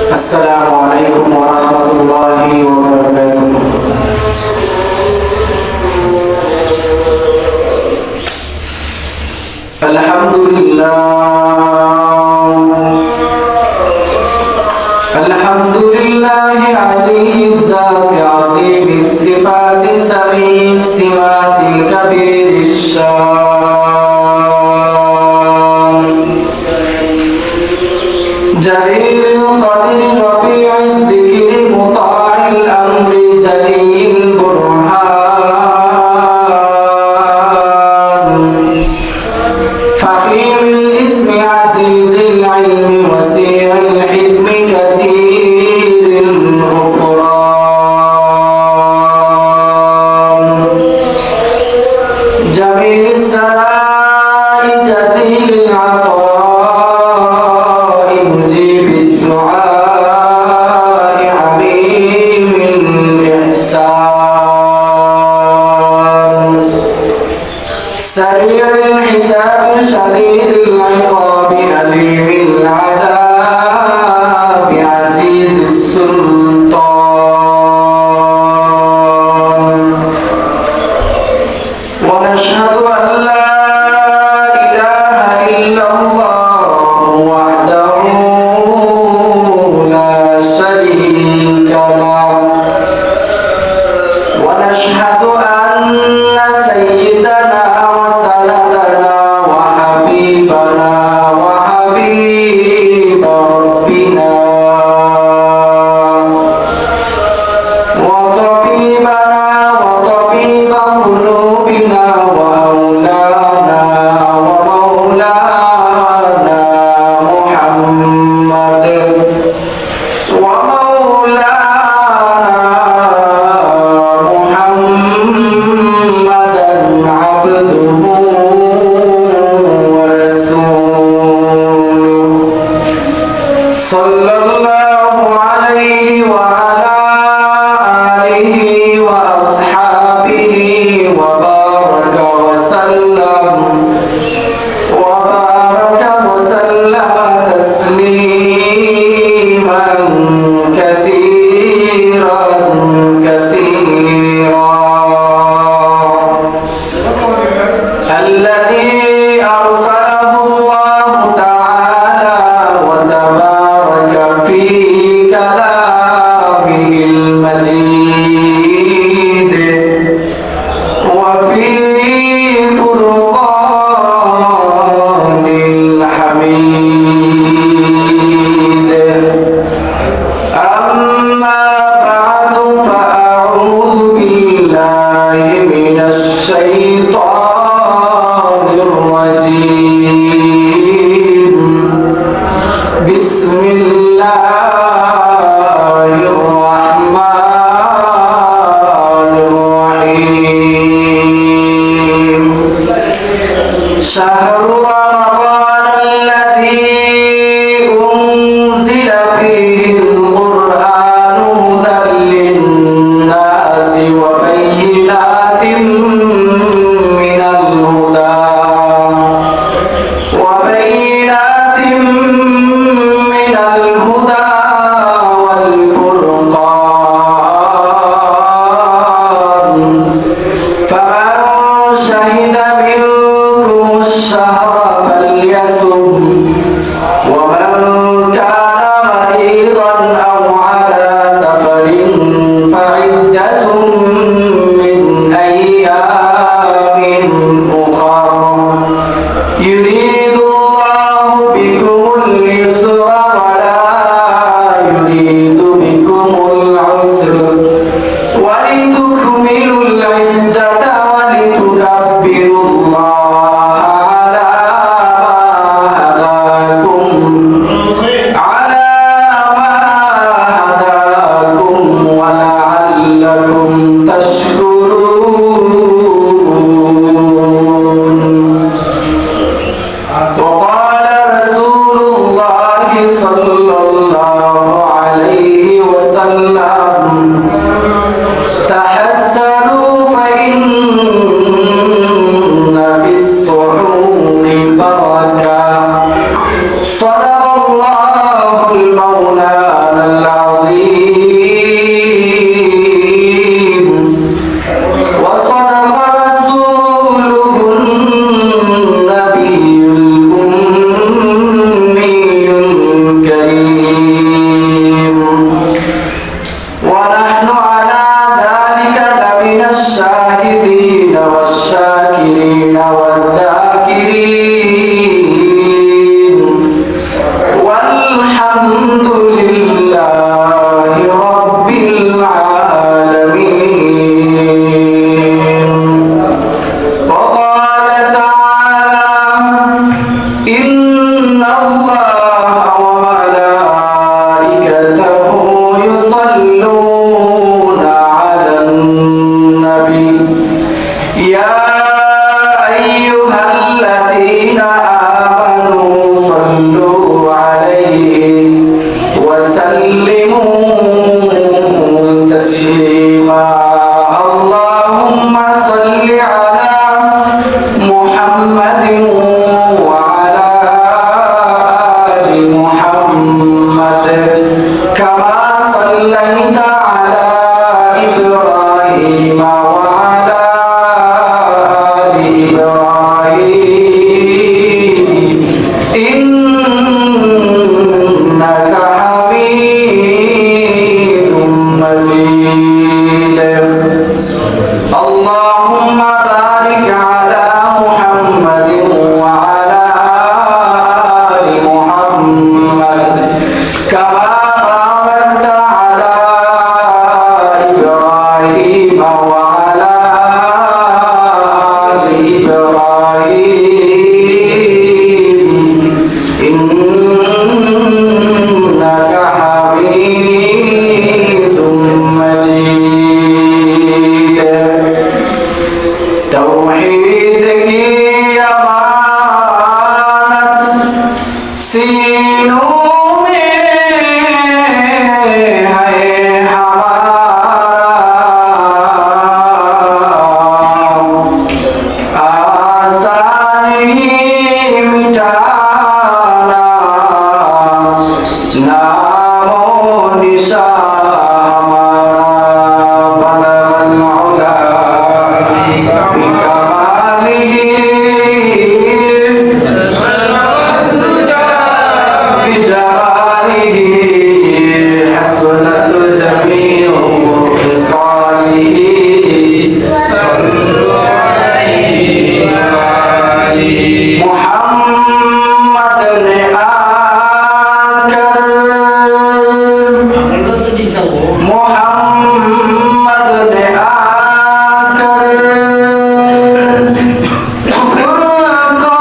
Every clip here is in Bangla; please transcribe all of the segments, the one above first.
السلام عليكم ورحمة الله وبركاته. الحمد لله علي الذات عظيم الصفات سميع السمات الكبير الشان جليل القدر رفيع الذكر مطاع الأمر جلي البرهان فخيم الاسم عزيز العلم وسيع الحكم كثير الغفران جميل السماء جزيل العطاء مجيب الدعاء عميم الإحسان سريع الحساب شديد العقاب أليم العذاب عزيز السلطان ونشهد أن لا إله إلا الله وحده لا شريك له ونشهد أن سيدنا وسندنا وحبيبنا وحبيب ربنا وطبيبنا وطبيب قلوبنا وأولانا ومولانا محمد محمدا عبده ورسوله صلى الله عليه وعلى آله وأصحابه وبارك وسلم تسليما كثيرا الذي أرسله الله تعالى وتبارك في كلامه المجيد وفي فرقان الحميد أما بعد فأعوذ بالله من الشيطان الرجيم بسم الله الرحمن الرحيم شهر رمضان الذي أنزل فيه القرآن هدى للناس وبينات من الهدى لله رب العالمين. وقال تعالى إن الله وملائكته يصلون على النبي يا أيها الذين آمنوا صلوا عليه وسلموا تسليما. اللهم صل على محمد وعلى آل محمد كما صليت على إبراهيم وعلى آل إبراهيم إنك حميد مجيد. اللهم بارك على محمد وعلى آل محمد كما باركت على إبراهيم وعلى آل إبراهيم إنك حميد مجيد. توحيد की अमानत सीनों में है हमारा, आसान ही मिटाना नामो निशा हमारा. बलगल उला बिकमालिही बिजलालिही हसनत जमीउ खिसालिही. मोहम्मद ने आकर मोहम्मद ने आकर कुफ्र को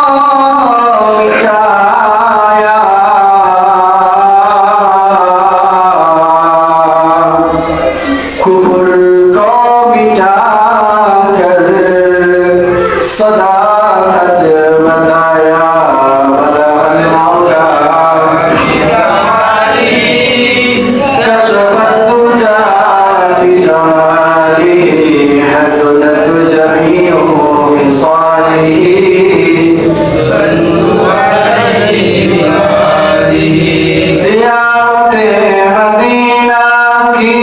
मिटाया, कुफ्र को मिटाकर सदाकत बताया. बलगल मौला कशफत तुजा बिजमालिही हसनत जमीउ खिसालिही. ज़ियारत मदीना की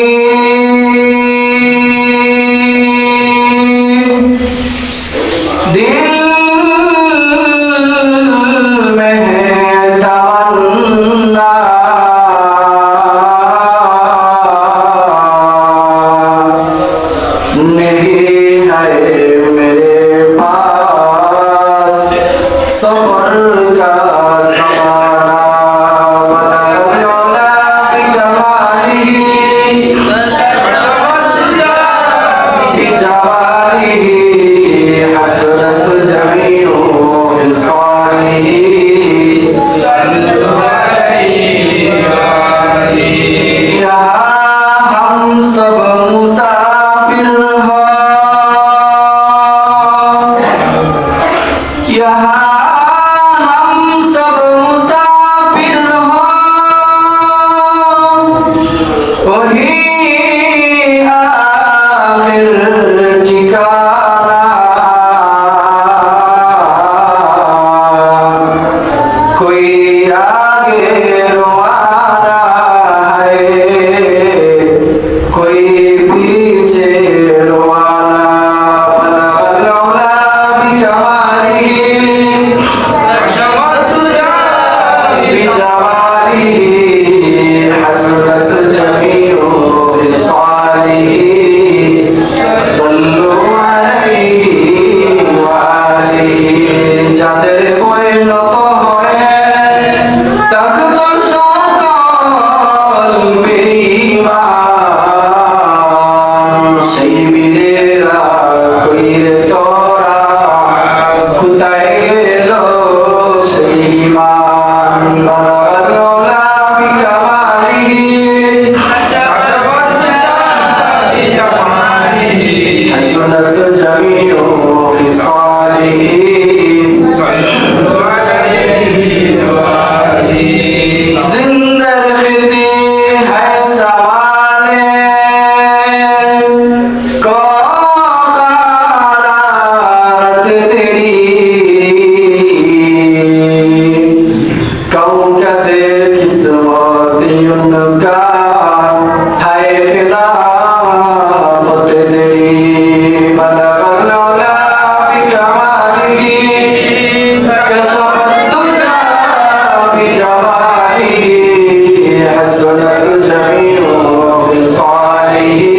दिल में है तमन्ना, नहीं है मेरे पास सफर का ज़माना. बलगल उला बिकमालिही बिजमालिही हसनत जमीउ खिसालिही. यहाँ हम सब मुसाफिर हैं, यहाँ हम सब मुसाफिर हैं, वही आखिर ठिकाना. कोई आगे रवाना है, कोई पीछे रवाना. बलगल उला बिकमालिही बिजमालिही हसनत जमीउ उनका है खिलाफत तेरी बलगल औला बिकमालिही कसफत दुजा बिजमालिही हसनत जमीउ बिसालिही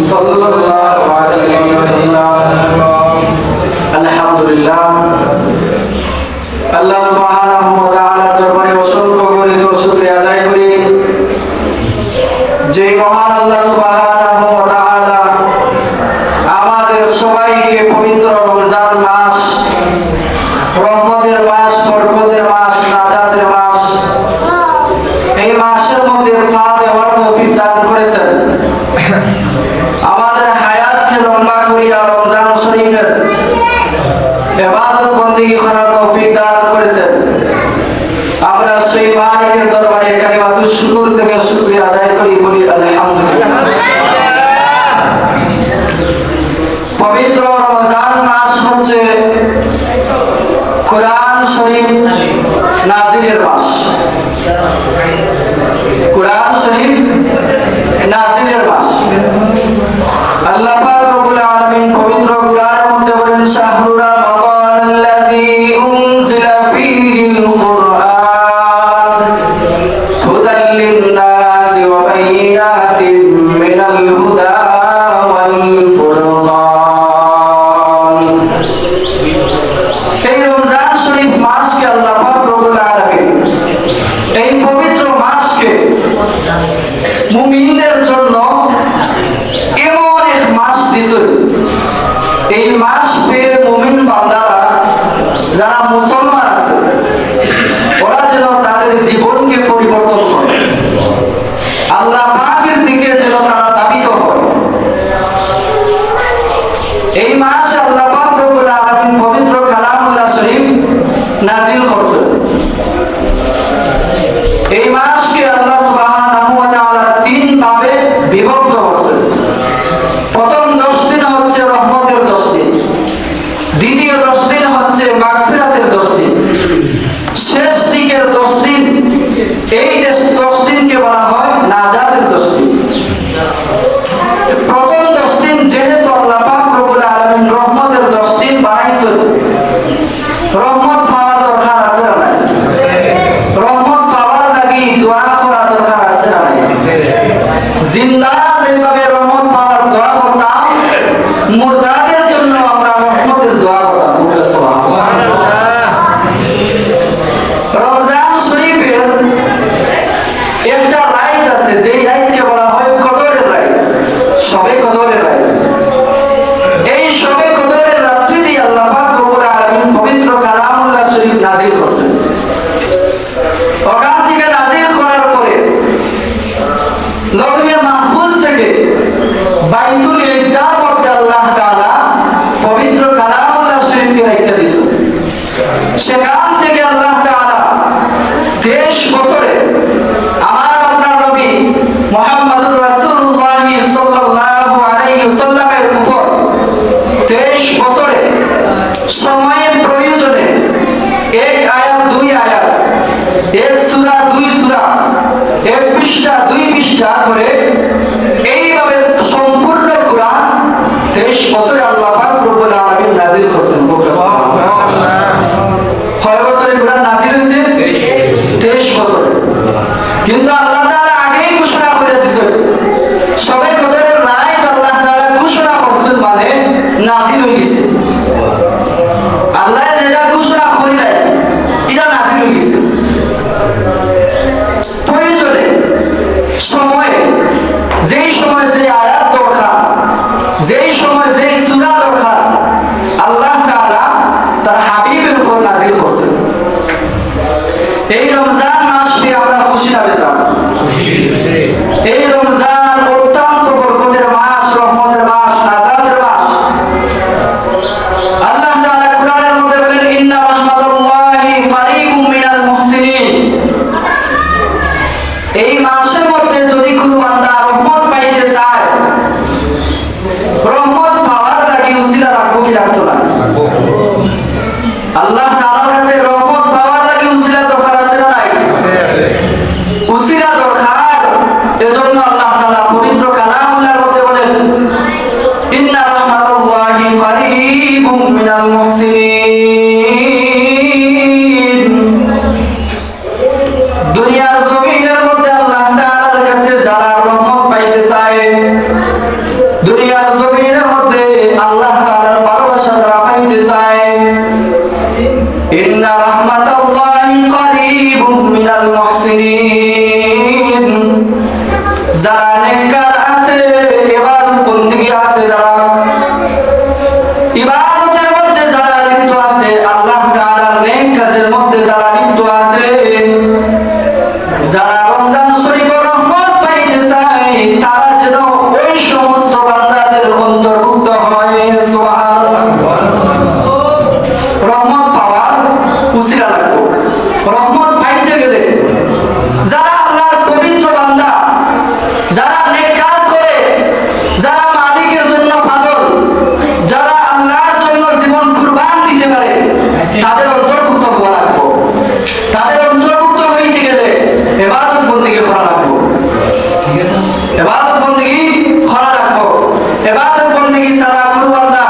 सल्लल्लाहु अलैहि अल्लाहुम्मा सल्ली এই মাস পেয়ে মুমিন বান্দারা যারা মুসলমান আছে ওরা যেন তাদের জীবনকে পরিবর্তন করে, আল্লাহ পাকের দিকে যেন তারা ধাবিত হয়। এই মাসে আল্লাহ পাক রব্বুল আলামিন পবিত্র কালামুল্লাহ শরীফ নাযিল করছেন। এই মাসকে আল্লাহ সুবহানাহু ওয়া তাআলা তিন ভাবে বিভক্ত করেছেন। প্রথম 10 দিন হচ্ছে রহমতের 10 দিন, দ্বিতীয় 10 দিন হচ্ছে মাগফিরাতের 10 দিন, শেষ দিকের 10 দিন, এই 10 দিনকে বলা হয় নাজাতের 10 দিন। প্রথম 10 দিন যেহেতু আল্লাহ পাক রব্বুল আলামিন রহমতের 10 দিন বানাইছেন, রহমত পাওয়ার দরকার আছে না নাই? রহমত পাওয়ার লাগি দোয়া করা দরকার আছে না নাই? জিন্দা যেভাবে রহমত পাওয়ার দোয়া করতাম, মুরদাদের জন্য আমরা রহমতের দোয়া করতাম। রমজান শরীফের একটা রাত আছে, যে রাতকে বলা হয় কদরের রাত, শবে কদরের রাত। এই শবে কদরের রাত্রিতে আল্লাহ পাক রব্বুল আলামিন পবিত্র কালামুল্লাহ শরীফ নাযিল করেছেন। ওখান থেকে নাযিল করার পরে লৌহে মাহফুজ থেকে বাইতুল ইজ্জার মধ্যে আল্লাহ তাআলা পবিত্র কালামুল্লাহ শরীফকে রাখতে দিয়েছেন। সেখান থেকে আল্লাহ তাআলা 23 বছরে আমার আপনার নবী মুহাম্মদুর রাসূলুল্লাহ সাল্লাল্লাহু আলাইহি ওয়াসাল্লামের উপর 23 বছরে সময়ের প্রয়োজনে এক আয়াত, দুই আয়াত, এক সূরা, দুই সূরা, এক পৃষ্ঠা, দুই পৃষ্ঠা করে এইভাবে সম্পূর্ণ কুরআন 23 বছরে আল্লাহ পাক রব্বুল আলামিন নাযিল করেছেন। কয় বছরে কুরআন নাযিল হয়েছে? 23 বছরে। কিন্তু আল্লাহ তাআলা আগেই ঘোষণা করে দিয়েছেন, সবে কদরের রাত আল্লাহ তাআলা ঘোষণা করছেন মানে নাযিল হয়ে গেছে। আল্লাহ যেটা ঘোষণা করিলেন এটা নাযিল হয়ে গেছে। প্রয়োজনে সময়ে, যেই সময় যে আয়াত দরকার, যেই সময় যেই সূরা দরকার, আল্লাহ তাআলা তার হাবিবের উপর নাযিল করছেন। এই রমজান মাসে আমরা খুশি না বেজার? এই রমজান অত্যন্ত বরকতের মাস, রহমতের মাস, নাজাতের মাস। আল্লাহ তাআলা কুরআনের মধ্যে বলেন, ইন্না রাহমাতাল্লাহি কারীবুম মিনাল মুহসিনিন। এই মাসের মধ্যে যদি কোনো বান্দা রহমত পাইতে চায়, রহমত পাওয়ার লাগি উসিলা রাখবো কি রাখতো না? আল্লাহ তাআলার কাছে রহমত পাওয়ার লাগি উসিলা দরকার আছে না নাই? উসিলা দরকার। এজন্য আল্লাহ তাআলা পবিত্র কালামুল্লাহর মধ্যে বলেন, ইন্না রাহমাতাল্লাহি কারীবুম মিনাল মুহসিনিন। দুনিয়ার জমিনের মধ্যে আল্লাহ তাআলার কাছে যারা রহমত পাইতে চায়, দুনিয়ার জমিনের মধ্যে আল্লাহ তাআলার ভালোবাসা যারা পাইতে চায়, ইন্না রাহমাতাল্লাহি কারীবুম মিনাল মুহসিনিন। যারা নেককার আছে, ইবাদত বন্দেগী আছে, যারা ইবাদতের মধ্যে যারা লিপ্ত আছে, আল্লাহ তাআলার নেক কাজের মধ্যে যারা লিপ্ত আছে, যারা রমজান শরীফের রহমত পাইতে চায়, তারা যেন ওই সমস্ত বান্দাদের অন্তর্ভুক্ত হয়। সুবহানাল্লাহ। রহমত পাওয়ার উসিলা লাগবে। রহমত পাইতে গেলে যারা আল্লাহর পবিত্র বান্দা, যারা নেক কাজ করে, যারা মালিকের জন্য পাগল, যারা আল্লাহর জন্য জীবন কুরবান দিতে পারে, তাদের অন্তর্ভুক্ত হওয়া লাগবে। তাদের অন্তর্ভুক্ত হইতে গেলে ইবাদত বন্দেগী করা লাগবে। ইবাদত বন্দেগী করা লাগবে। ইবাদত বন্দেগী ছাড়া কোনো বান্দা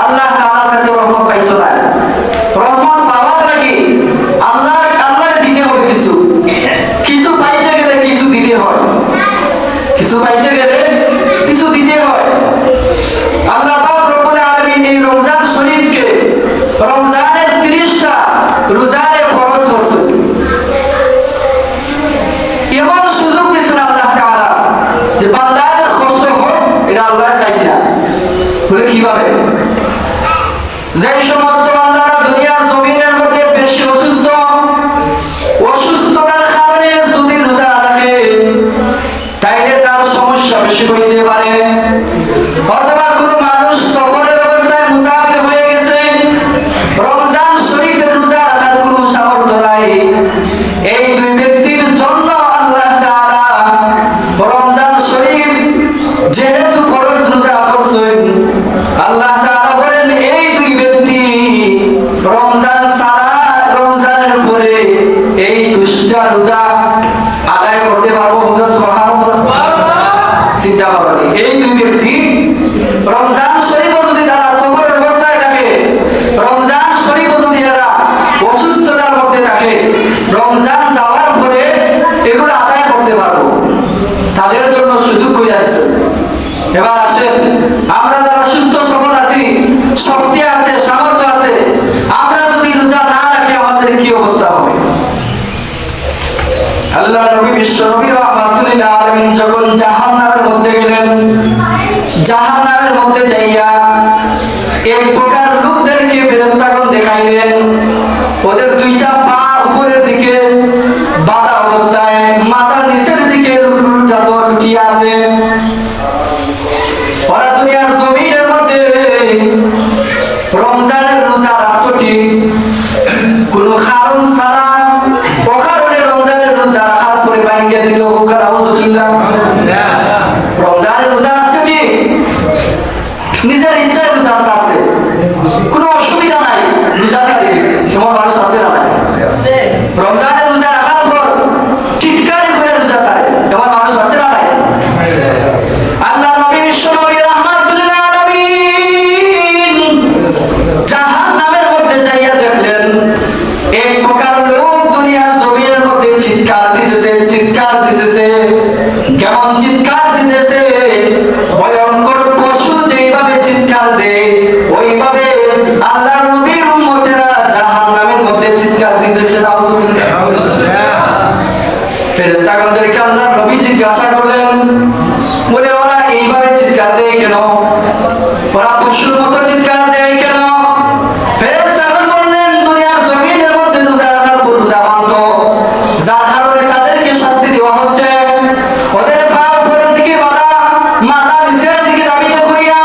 আল্লাহ তাআলার কাছে রহমত পাইতো না। রহমত পাওয়ার লাগি আল্লাহকে দিতে হবে কিছু। কিছু পাইতে গেলে কিছু দিতে হয়। কিছু পাইতে গেলে কিছু দিতে হয়। আল্লাহ পাক রব্বুল আলামিন এই রমজান শরীফকে রমজানের 30টা রোজার ফরজ করছেন। রোজা আদায় করতে পারবো? সুবহানাল্লাহ। চিন্তা করুন, এই দুই ব্যক্তি রমজান শরীফ যদি তারা সফরের অবস্থায় থাকে, রমজান শরীফ যদি এরা অসুস্থতার মধ্যে থাকে, রমজান যাওয়ার পরে এগুলো আদায় করতে পারবো, তাদের জন্য সুযোগ হয়ে যাচ্ছে। এবার আসেন, আমরা যারা সুস্থ সবল আছি, শক্তি আছে, সামর্থ্য আছে, আমরা যদি রোজা না রাখি আমাদের কি অবস্থা হবে? আল্লাহ নবী বিশ্ব নবী রাহমাতুল লিল আলামিন যখন জাহান্নামের মধ্যে গেলেন, জাহান্নামের মধ্যে যাইয়া এক প্রকার লোকদেরকে ফেরেশতাগণ দেখাইলেন, ওদের দুইটা পা উপরের দিকে বাঁধা অবস্থায়, মাথা নিচের দিকে লুটিয়ে আছে। ওরা দুনিয়ার জমিনের মধ্যে রমজানের রোজা রাখত ঠিক, কোনো কারণ ছাড়া অকারণে রমজানের রোজা রাখার পরে ভাঙ্গে দিত। আউযুবিল্লাহ। রমজানের রোজা রাখছে ঠিক, নিজের ইচ্ছায় রোজা আছে, কোনো অসুবিধা নাই, রোজা ছাড়িয়ে দিছে, এমন মানুষ আছে না? রমজানের রোজা রাখার পর টিটকারি করে রোজা ছাড়ে, এমন মানুষ আছে না? আল্লাহ নবী বিশ্ব নবী রাহমাতুল লিল আলামিন জাহান্নামের মধ্যে যাইয়া দেখলেন এক প্রকার লোক দুনিয়ার জমিনের মধ্যে চিৎকার দিতেছে, চিৎকার দিতেছে। কেমন চিৎকার দিতেছে? ভয়ঙ্কর পশু যেইভাবে চিৎকার দেয় ওইভাবে আল্লাহর নবীর উম্মতেরা জাহান্নামের মধ্যে চিৎকার দিতেছে। ফেরেশতাগণদেরকে আল্লাহর নবী জিজ্ঞাসা করলেন, বলে ওরা এইভাবে চিৎকার দেয় কেন? ওরা পশুর মতো চিৎকার দেয় কেন? ফেরেশতাগণ বললেন, দুনিয়ার জমিনের মধ্যে রোজা রাখার পর রোজা ভাঙত, যার কারণে তাদেরকে শাস্তি দেওয়া হচ্ছে। ওদের পা উপরের দিকে বাঁধা, মাথা নিচের দিকে দাবিত করিয়া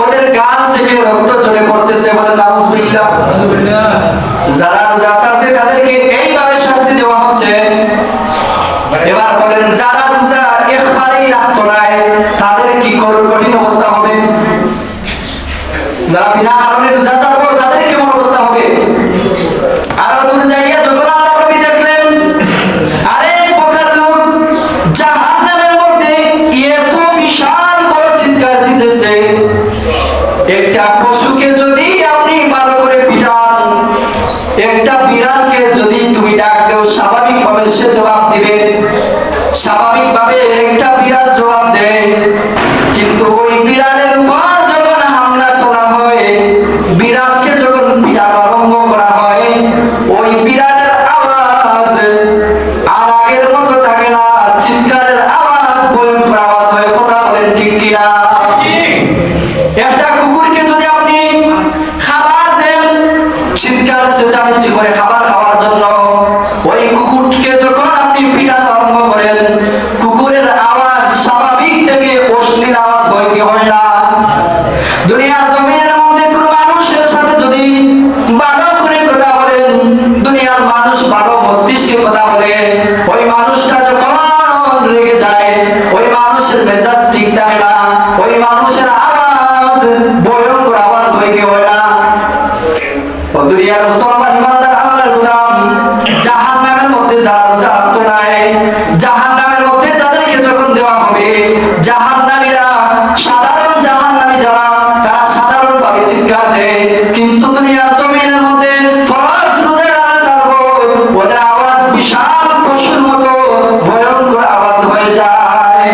ওদের গাল থেকে রক্ত ঝরে পড়তেছে। বলে নাউযুবিল্লাহ। যারা রোজা ছাড়ছে তাদেরকে এইভাবে শাস্তি দেওয়া হচ্ছে। এবার বলেন, যারা রোজা একবারেই রাখতো না তাদের কি কঠিন অবস্থা হবে? যারা বিনা কারণে রোজা ছাড়বো তাদের কেমন অবস্থা হবে? আরো দূর যাইয়া যখন আল্লাহ নবী দেখলেন আরে প্রকার লোক জাহান্নামের মধ্যে এত বিশাল বড় চিৎকার দিতেছে, একটা পশুকে যদি আপনি ভালো করে পিটান, একটা বিড়ালকে যদি তুমি ডাক দেও স্বাভাবিকভাবে সে জবাব দিবে, স্বাভাবিকভাবে একটা বিড়াল জবাব দেয়। কিন্তু ওই বিড়ালের উপর যখন হামলা চলা হয়, বিড়ালকে যখন পিটানো আরম্ভ করা হয়, ওই বিড়ালের আওয়াজ আর আগের মতো থাকে না, চিৎকারের আওয়াজ ভয়ঙ্কর আওয়াজ হয়। কথা বলেন ঠিক কিনা? একটা কুকুরকে যদি আপনি খাবার দেন, চিৎকার চেঁচামেচি করে খাবার খাওয়ার জন্য, ওই কুকুরকে যখন আপনি পিটানো আরম্ভ করেন, কুকুরের আওয়াজ স্বাভাবিক থেকে অশ্লীল আওয়াজ হয় কি হয় না? দুনিয়ার জমিনের মধ্যে কোনো মানুষের সাথে যদি ভালো করে কথা বলেন, দুনিয়ার মানুষ ভালো মস্তিষ্কে কথা বলে, ওই মানুষটা যখন রেগে যায়, ওই মানুষের মেজাজ ঠিক থাকে না, ওই মানুষের আওয়াজ ভয়ঙ্কর আওয়াজ হয় কি হয় না? দুনিয়ার মুসলমান ইমানদার আল্লাহর গোলাম জাহান্নামের মধ্যে যারা রোজা রাখতো না, জাহান্নামের মধ্যে তাদেরকে যখন দেওয়া হবে, জাহান্নামীরা সাধারণ জাহান্নামী যারা তারা সাধারণ ভাবে চিৎকার দেয়, কিন্তু দুনিয়ার জমিনের মধ্যে ফরজ রোজা যারা ছাড়বো ওদের আওয়াজ বিশাল পশুর মতো ভয়ঙ্কর আওয়াজ হয়ে যায়।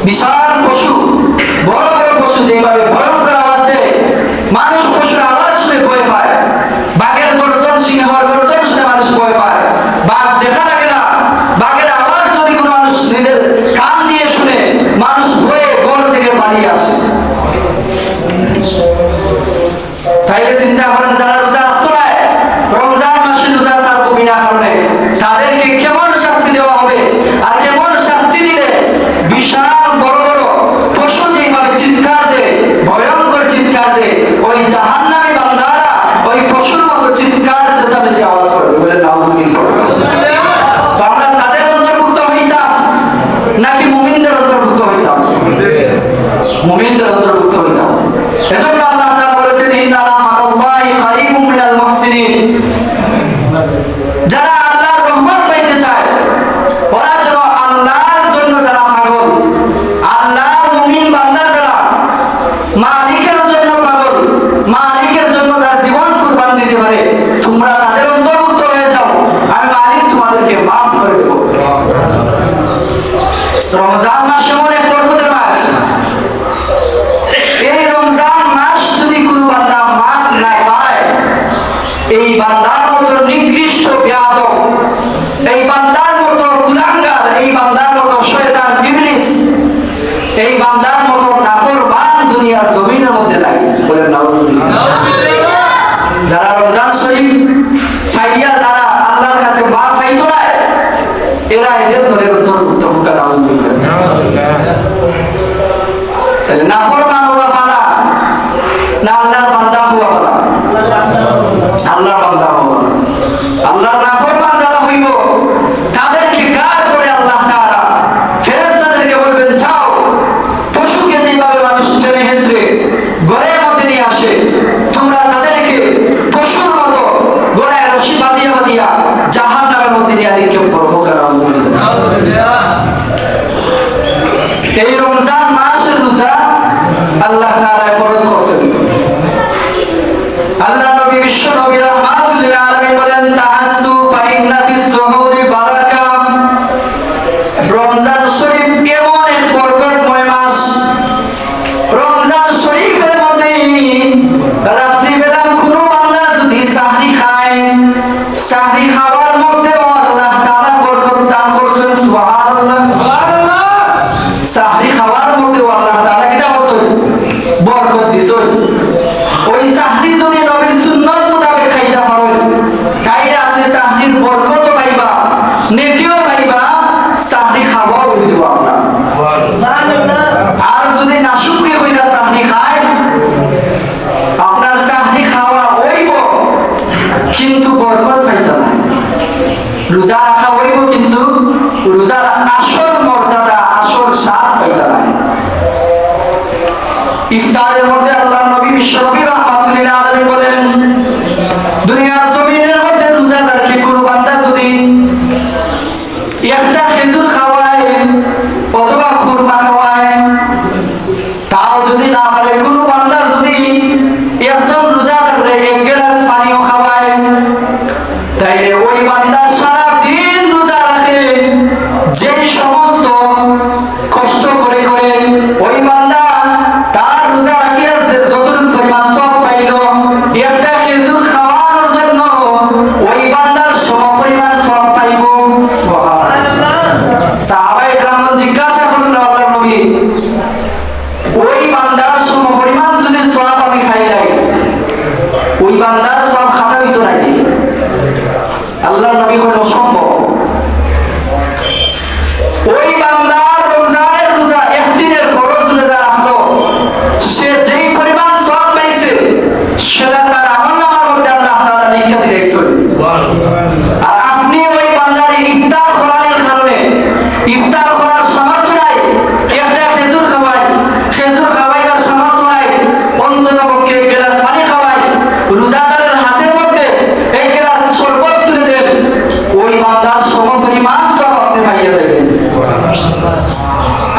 বিশাল পশু, বড় বড় পশু যেভাবে ভয়ঙ্কর আওয়াজ দেয়, মানুষ পশুর আওয়াজ শুনে ভয় পায়। বাঘের গর্জন, সিংহের গর্জন শুনে মানুষ ভয় পায়। বাঘ দেখা লাগে না, বাঘের আওয়াজ যদি কোনো মানুষ নিজের কান দিয়ে শুনে, মানুষ ভয়ে ঘর থেকে পালিয়ে আসে। তাইলে চিন্তা করেন, যারা রোজা রাখতো না, রমজান মাসে রোজা ছাড়বো বিনা কারণে, তাদেরকে কেমন শাস্তি দেওয়া হবে? আর কেমন শাস্তি দিলে বিশাল বড় বড় পশু যেভাবে চিৎকার দেয়, ভয়ঙ্কর চিৎকার দেয়, ওই জাহান্নামী বান্দারা ওই পশুর মতো চিৎকার চেঁচামেচি আওয়াজ করবে। বলে নাউযুবিল্লাহ। তো আমরা তাদের অন্তর্ভুক্ত হইতাম নাকি মুমিনদের অন্তর্ভুক্ত হইতাম? মুমিনদের অন্তর্ভুক্ত হইতাম। এজন্য আল্লাহ তাআলা বলেছেন, ইন্না রাহমাতাল্লাহি কারীবুম মিনাল মুহসিনিন। যারা আল্লাহর রহমত পাইতে চায় ওরা যেন আল্লাহর জন্য যারা পাগল, আল্লাহর মুমিন বান্দা যারা মালিকের জন্য পাগল, মালিকের জন্য যারা জীবন কুরবান দিতে পারে, তোমরা তাদের অন্তর্ভুক্ত হয়ে যাও, আমি মালিক তোমাদেরকে মাফ করে দেব। রমজান মাস এমন এক বরকতের মাস, এই রমজান মাস যদি কোনো বান্দা মাফ না পায়, এই বান্দার মতো নিকৃষ্ট বেয়াদব, এই বান্দার মতো কুলাঙ্গার, এই বান্দার মতো শয়তান ইবলিস, এই বান্দার মতো নাফরমান দুনিয়ার জমিনের মধ্যে নাই। বলেন নাউজুবিল্লাহ। যারা রমজান শরীফ ফাইয়া যারা আল্লাহর কাছে মাফ পাইতো না, এরা এদের দলের অন্তর্ভুক্ত হোক। নাউজুবিল্লাহ। তাহলে নাফরমান হওয়া বালা না আল্লাহর বান্দা হওয়া বালা? আল্লাহর বান্দা হওয়া। আল্লাহর নাফরমান যারা হইব তাদেরকে গার করে আল্লাহ তাআলা ফেরেশতাদেরকে বলবেন, যাও পশুকে যেভাবে মানুষ টেনে হেঁচড়ে ঘরের মধ্যে নিয়ে আসে, তোমরা তাদেরকে পশুর মতো গলায় রশি বাঁধিয়া বাঁধিয়া জাহান্নামের মধ্যে নিয়ে নিক্ষেপ করো। এই রমজান মাসের রোজা আল্লাহ তাআলা ফরজ করেছেন। আল্লাহ নবী বিশ্ব নবী রাহমাতুল লিল আলামিন বলেন, তাহাসসু ফাইন্না ফিস সুহুরি বারাকা। রমজান শরীফ এমন এক বরকতময় মাস, রমজান শরীফের মধ্যে রাত্রি বেলা কোনো বান্দা যদি সাহরি খায়, সাহরি খাওয়ার মধ্যেও আল্লাহ তাআলা বরকত দান করেছেন। সুবহানাল্লাহ। সাহরি খাওয়ার মধ্যেও আল্লাহ তাআলা কি দান করেছেন? বরকত দিছেন। ওই সাহরি যদি নবীর সুন্নাত মোতাবেক খাইতে পারেন, তাইলে আপনি সাহরির বরকতও পাইবা, নেকিও পাইবা, সাহরি খাওয়াও হইছে আপনার। আর যদি নাশুকরি হইরা সাহরি খায়, আপনার সাহরি খাওয়া হইব কিন্তু বরকত পাইতা না। রোজা রাখা হইব কিন্তু রোজার আসল মর্যাদা, আসল স্বাদ পাইতা না। ইফতারের মধ্যে আল্লাহ নবী বিশ্ব নবী রাহমাতুল লিল আলামিন বলেন, দুনিয়ার জমিনের মধ্যে রোজাদারকে কোনো বান্দা যদি একটা খেজুর খাওয়ায় অথবা খুরমা খাওয়ায়, তাও যদি না পারে, কোনো বান্দা যদি একজন রোজাদারকে এক গ্লাস পানিও খাওয়ায়, তাইলে ওই বান্দা সারা দিন রোজা রাখে, যেই সমস্ত কষ্ট করে করে ওই বান্দা তার রোজা রাখিয়া যতটুকু পরিমাণ সওয়াব পাইল, একটা খেজুর খাওয়ানোর জন্য ওই বান্দার সমপরিমাণ সওয়াব পাইব। সুবহানাল্লাহ। সাহাবায়ে কেরাম জিজ্ঞাসা করলেন, আল্লাহর নবী, ওই বান্দার সমপরিমাণ যদি সওয়াব আমি পাইলাই, ওই বান্দার সওয়াব খাটা হইতো নাকি? আল্লাহর নবী কইলেন, অসম্ভব। ওই বান্দার রমজানের রোজা একদিনের ফরজ রোজা রাখলো, সে যেই পরিমাণ সওয়াব পাইছে সেটা তার আমলনামার মধ্যে আল্লাহ তাআলা লিখে দিয়েছেন। আর আপনি ওই বান্দার ইফতার করার কারণে, ইফতার করার সামর্থ্য নাই, একটা খেজুর খাওয়াই, খেজুর খাওয়াইবার সামর্থ্য নাই, অন্ততপক্ষে এক গ্লাস পানি খাওয়াই, রোজাদারের হাতের মধ্যে এক গ্লাস শরবত তুলে দেন, ওই বান্দার সমপরিমাণ সওয়াব আপনি পাইয়া যাবেন।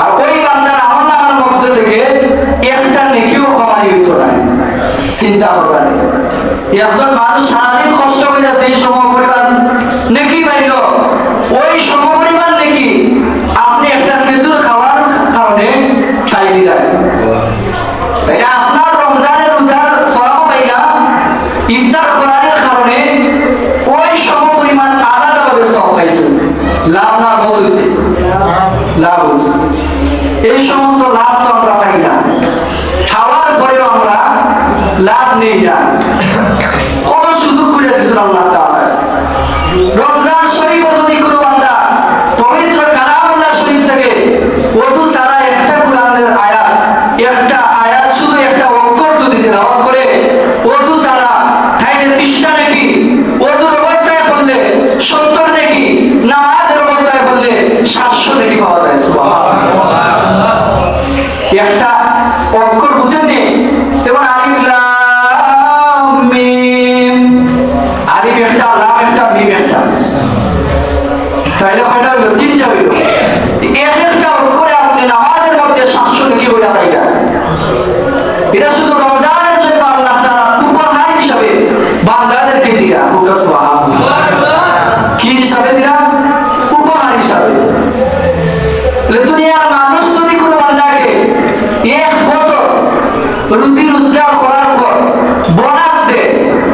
আর ওই বান্দার আমলনামার মধ্যে থেকে একটা নেকিও কমাই হইতো না। চিন্তা করবেন, একজন মানুষ সারাদিন কষ্ট করে যেই সমপরিমাণ নেকি পাইল, ওই সমপরিমাণ নেকি আপনি একটা খেজুর খাওয়ার কারণে পাইলি না। তাই আপনার রমজানের রোজার সওয়াব পাইলা, ইফতার করার কারণে ওই সমপরিমাণ আলাদাভাবে সওয়াব পাইছেন। লাভ না লস হয়েছে? লাভ হয়েছে। এই সমস্ত লাভ তো আমরা পাই না, খাওয়ার পরেও আমরা লাভ নেই না। কত সুযোগ করে দিয়েছেন আল্লাহ তাআলা। রমজান শরীফ যদি কোনো বান্দা পবিত্র কালামুল্লাহ শরীফ থেকে ওযু ছাড়া একটা কোরআনের আয়াত, একটা আয়াত শুধু একটা অক্ষর যদি তেলাওয়াত করে ওযু ছাড়া, তাইলে 30টা নাকি ওযুর অবস্থায় পড়লে 70 নাকি, নামাজের অবস্থায় পড়লে 700 নাকি পাওয়া যায়। সুবহানাল্লাহ। একটা অক্ষর বুঝেননি? এবং আলিফ লাম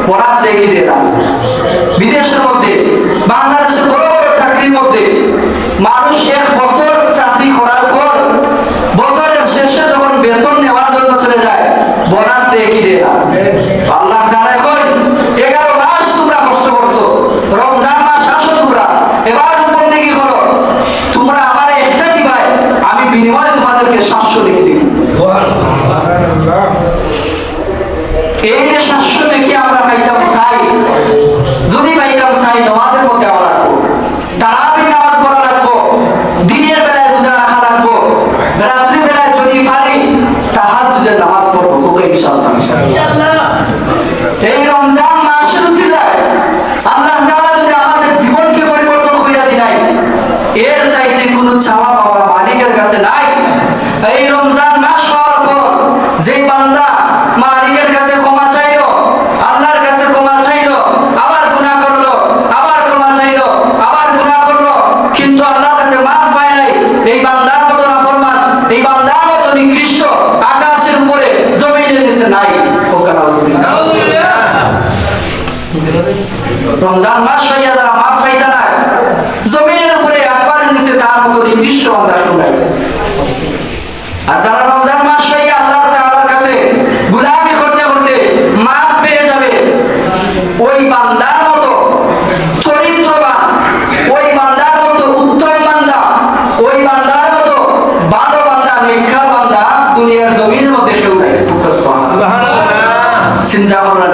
বরাত দেখে দেয়া। বিদেশের মধ্যে বাংলাদেশের বড় বড় চাকরির মধ্যে মানুষ 1 বছর চাকরি করার পর বছরের শেষে যখন বেতন নেওয়ার জন্য চলে যায় বরাত দেখে দেয়া। আল্লাহ তাআলা কই 11 মাস তোমরা কষ্ট করছো, রমজান মাস আসো তোমরা ইবাদত বন্দেগী করো, তোমরা আমার একটা দিবাই, আমি বিনিময়ে তোমাদেরকে 700 লিখে দিব। এই 700 নাকি আমরা পাইতাম চাই, যদি পাইতাম চাই নামাজের মধ্যে আওয়া রাখবো, তারাবির নামাজ পড়া রাখবো, দিনের বেলায় রোজা রাখা রাখবো, রাত্রি বেলায় যদি পারি তাহাজ্জুদের নামাজ পড়বো হোক ইনশাআল্লাহ। এই রমজান মাসের উসিলায় আল্লাহ তাআলা যদি আমাদের জীবনকে পরিবর্তন কইরা দিলাই, এর চাইতে কোনো চাওয়া পাওয়া মালিকের কাছে নাই। এই রমজান মাস হওয়ার পর যে বান্দা মালিকের কাছে ক্ষমা চাইলো, আল্লাহর কাছে ক্ষমা চাইলো, আবার গুনাহ করলো, আবার ক্ষমা চাইলো, আবার গুনাহ করলো, কিন্তু আল্লাহর কাছে মাফ পায় নাই, এই বান্দার মতো নাফরমান, এই বান্দার মতো নিকৃষ্ট আকাশের উপরে জমিনের নিচে নাই। রমজান মাস হইয়া যারা মাফ পাইতা না, জমিনের উপরে আসমানের নিচে তার মতো নিকৃষ্ট বান্দা নাই। আর যারা রমজান মাস হইয়া আল্লাহ তাআলার কাছে গোলামি করতে করতে মাফ পেয়ে যাবে, ওই বান্দার মতো চরিত্রবান, ওই বান্দার মতো উত্তম বান্দা, ওই বান্দার মতো ভালো বান্দা, নেককার বান্দা দুনিয়ার জমিনের মধ্যে কেউ নাই। সুবহানাল্লাহ। চিন্তা করেন,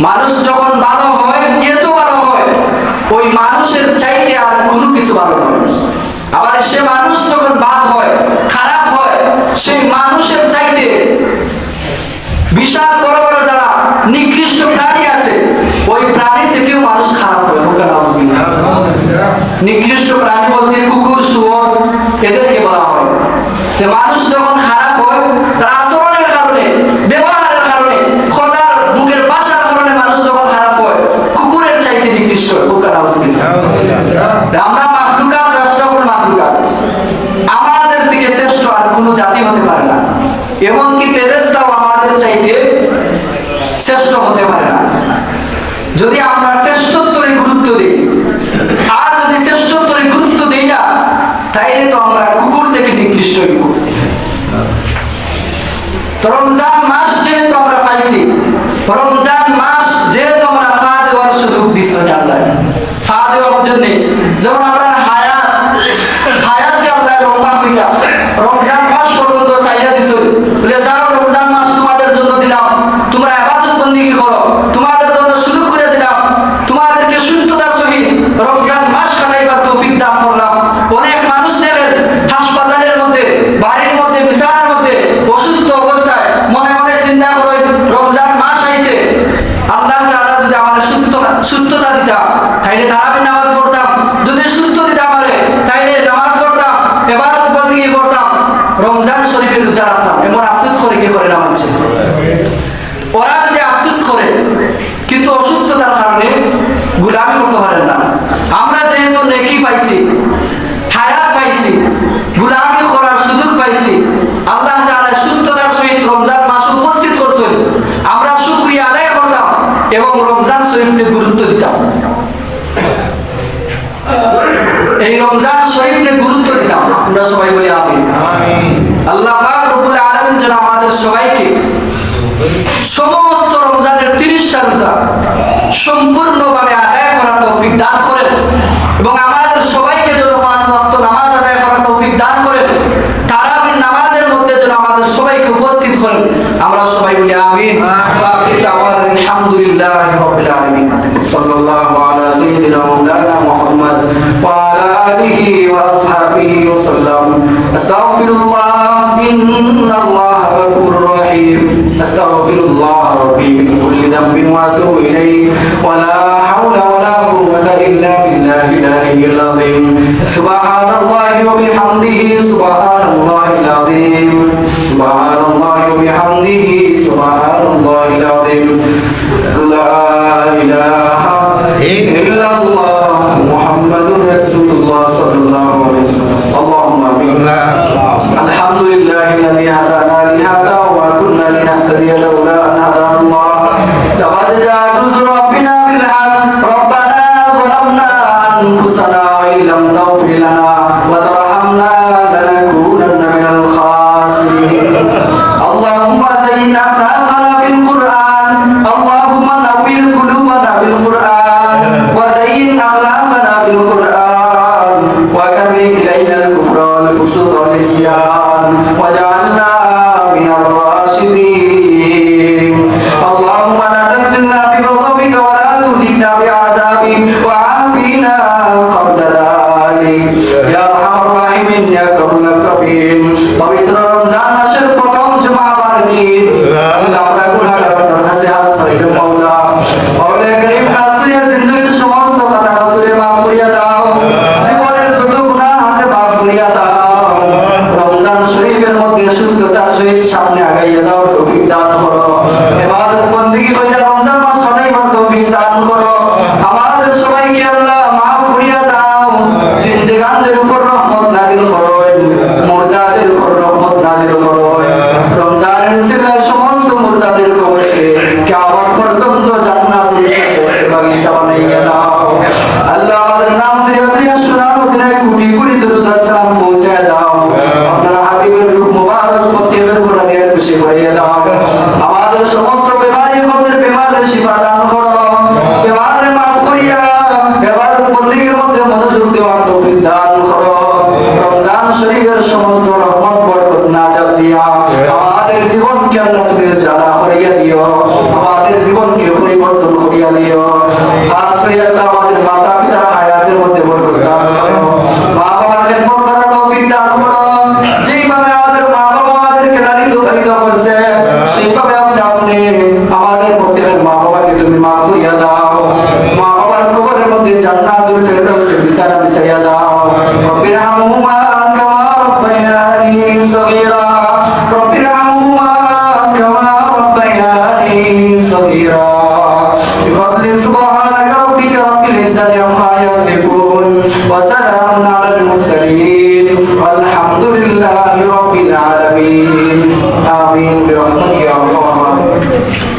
মানুষ যখন ভালো হয়, এত ভালো হয়, ওই মানুষের চাইতে আর কোনো কিছু ভালো নয়। আবার সে মানুষ যখন বাদ হয়, খারাপ হয়, সেই মানুষের চাইতে বিশাল বড় বড় যারা নিকৃষ্ট প্রাণী আছে, ওই প্রাণী থেকেও মানুষ খারাপ হয়। নিকৃষ্ট প্রাণী বলতে কুকুর, শুয়োর এদেরকে বলা হয়। যে মানুষ যখন খারাপ হয়, তার আচরণের কারণে, ব্যবহারের কারণে, খোদার বুকের ভাষার কারণে মানুষ যখন খারাপ হয়, কুকুরের চাইতে নিকৃষ্ট হয়। আমরা মাখলুকাত, রাষ্ট্রফল মাখলুকাত, আমাদের থেকে শ্রেষ্ঠ আর কোনো জাতি হতে পারে না, এমনকি ফেরেশতাও আমাদের চাইতে শ্রেষ্ঠ হতে পারে না। যদি আমরা শ্রেষ্ঠত্বরে গুরুত্ব দিই, আর যদি শ্রেষ্ঠত্বরে গুরুত্ব দিই না, তাইলে তো আমরা কুকুর থেকে নিকৃষ্ট হইব। রমজান মাস যেহেতু আমরা পাইছি, রমজান মাস যেহেতু আমরা ফা দেওয়ার সুযোগ দিচ্ছি আল্লাহ, ফা দেওয়ার জন্য যেমন আমরা হায়াতকে আল্লাহ লম্বা হইয়া রমজান মাস পর্যন্ত চাইয়া দিছ, বলে যাও রমজান মাস তোমাদের জন্য দিলাম, তোমরা ইবাদত বন্দেগী করো, তোমাদের জন্য সুযোগ করে দিলাম, তোমাদেরকে সুস্থতার সহিত রমজান মাস কাটাইবার তৌফিক দান করলাম। অনেক মানুষ দেখেন হাসপাতালের মধ্যে, বাড়ির মধ্যে, বিছানার মধ্যে অসুস্থ অবস্থায় মনে মনে চিন্তা করে রমজান মাস আইছে, আল্লাহ তাআলা যদি আমাদের সুস্থতা দিতা তাইলে তারাবির নামাজ পড়তাম, যদি সুস্থ দিতা আমারে তাইলে নামাজ পড়তাম, ইবাদত বন্দেগী করতাম, রমজান শরীফে রোজা রাখতাম। এমন আফসোস করে কি করে না মানছে? ওরা যদি আফসোস করে কিন্তু অসুস্থতার কারণে গোলামি করতে পারেন না। আমরা যেহেতু নেকি পাইছি, হায়াত পাইছি, গোলামি করার সুযোগ পাইছি, আল্লাহ তাআলা সুস্থতার সহিত রমজান মাস উপস্থিত করছেন, আমরা শুকরিয়া আদায় করতাম এবং রমজান শরীফকে গুরুত্ব দিতাম। এই রমজান শরীফকে গুরুত্ব দিতাম। আমরা সবাই বলি আমিন। আল্লাহ পাক রব্বুল আলামিন যেন আমাদের সবাইকে সমস্ত রমজানের 30টা রোজা সম্পূর্ণভাবে আদায় করার তৌফিক দান করেন এবং আমাদের সবাইকে যেন 5 ওয়াক্ত নামাজ আদায় করার তৌফিক দান করেন, তারাবির নামাজের মধ্যে যেন আমাদের সবাইকে উপস্থিত করেন। আমরা সবাই বলি আমিন। আলহামদুলিল্লাহি রাব্বিল আলামিন। সাল্লাল্লাহু আলা সাইয়্যিদিনা মাওলানা মুহাম্মদ ওয়া আলা আলিহি ওয়া আসহাবিহি ওয়া সাল্লাম। আস্তাগফিরুল্লাহ, ইন্নাল্লাহা গফুরুর রহিম। আস্তাগফিরুল্লাহ রাব্বি মিন কুল্লি যামবিন ওয়া আতুবু ইলাইহি ওয়া লা হাওলা ওয়া লা কুওয়াতা ইল্লা বিল্লাহিল আলিয়্যিল আযীম। সুবহানাল্লাহি ওয়া বিহামদিহি, সুবহানাল্লাহিল আযীম, সুবহানাল্লাহি ওয়া বিহামদিহি, সুবহানাল্লাহিল আযীম। লা ইলাহা ইল্লাল্লাহ মুহাম্মাদুর রাসূলুল্লাহ সাল্লাল্লাহু আলাইহি ওয়াসাল্লাম। আল্লাহুম্মা আমিন। আলহামদুলিল্লাহিল্লাযী হাদানা লিহাযা ওয়া মা কুন্না লিনাহতাদিয়া লাওলা আন হাদানাল্লাহ। লাকাদ وعافنا قبل ذلك يا أرحم الراحمين يا أكرم الأكرمين পবিত্র রমজান মাসের প্রথম জুমাবার দিন আমরা গুনাহগারের কাছে হাত পাতি মাওলা মাওলা করিম খাসিয়া জিন্দেগির সমস্ত খাতা কসুরে মাফ করিয়া দাও জীবনের যত গুনাহ আছে মাফ করিয়া দাও রমজান শরীফের মধ্যে সুস্থতার সহিত সামনে আগাইয়া দাও তৌফিক দান করো ইবাদত বندگی কইরা রমজান মাস কাটাইবার তৌফিক দান করো আমাদের সবাইকে আল্লাহ মাফ করিয়া দাও জিন্দেগানদের উপর রহমত নাযিল করো মুর্দাদের উপর রহমত নাযিল করো রমজানের উসিলায় সমস্ত মুর্দাদের কবরকে কিয়ামত পর্যন্ত জান্নাতুল ফিরদৌসের বাগিচা বানাইয়া দাও আল্লাহ আমাদের নাম দিয়া শোনার মধ্যে কোটি কোটি দরুদ আর সালাম পৌঁছে দাও আপনার হাবিবের রূহ মুবারক প্রত্যেকের উপর দিয়ে খুশি করিয়া দাও আমাদের সমস্ত বেমারি আমাদের বেমারের শিফা দান করো বেমারে মাফ করিয়া ইবাদত বندگির মধ্যে মনোযোগ দেওয়ার তৌফিক দান করো রমজান শরীফের সমস্ত রহমত বরকত নাজাত দিয়া আমাদের জীবনকে আল্লাহ তুমি জানা করিয়া দিও আমাদের জীবনকে পরিবর্তন করিয়া দিও খাস করে আল্লাহ আমাদের মাতা পিতার হায়াতের মধ্যে বরকত দান করো মা বাবার খেদমত করার তৌফিক দান করো যেইভাবে আমাদের মা বাবা আমাদেরকে লালিত পালিত করছে সেইভাবে আপনি আমাদের প্রত্যেকের মা বাবাকে তুমি মাফ করিয়া দাও মা বাবার কবরের মধ্যে জান্নাতুল ফিরদৌসের বিছানা বিছাইয়া দাও রব্বির হামহুমা কামা রব্বায়ানি সগীরা রব্বির হামহুমা কামা রব্বায়ানি সগীরা بفضل سبحانك ربك رب العزة عما يصفون وسلام على المرسلين والحمد لله رب العالمين آمين برحمتك يا أرحم الراحمين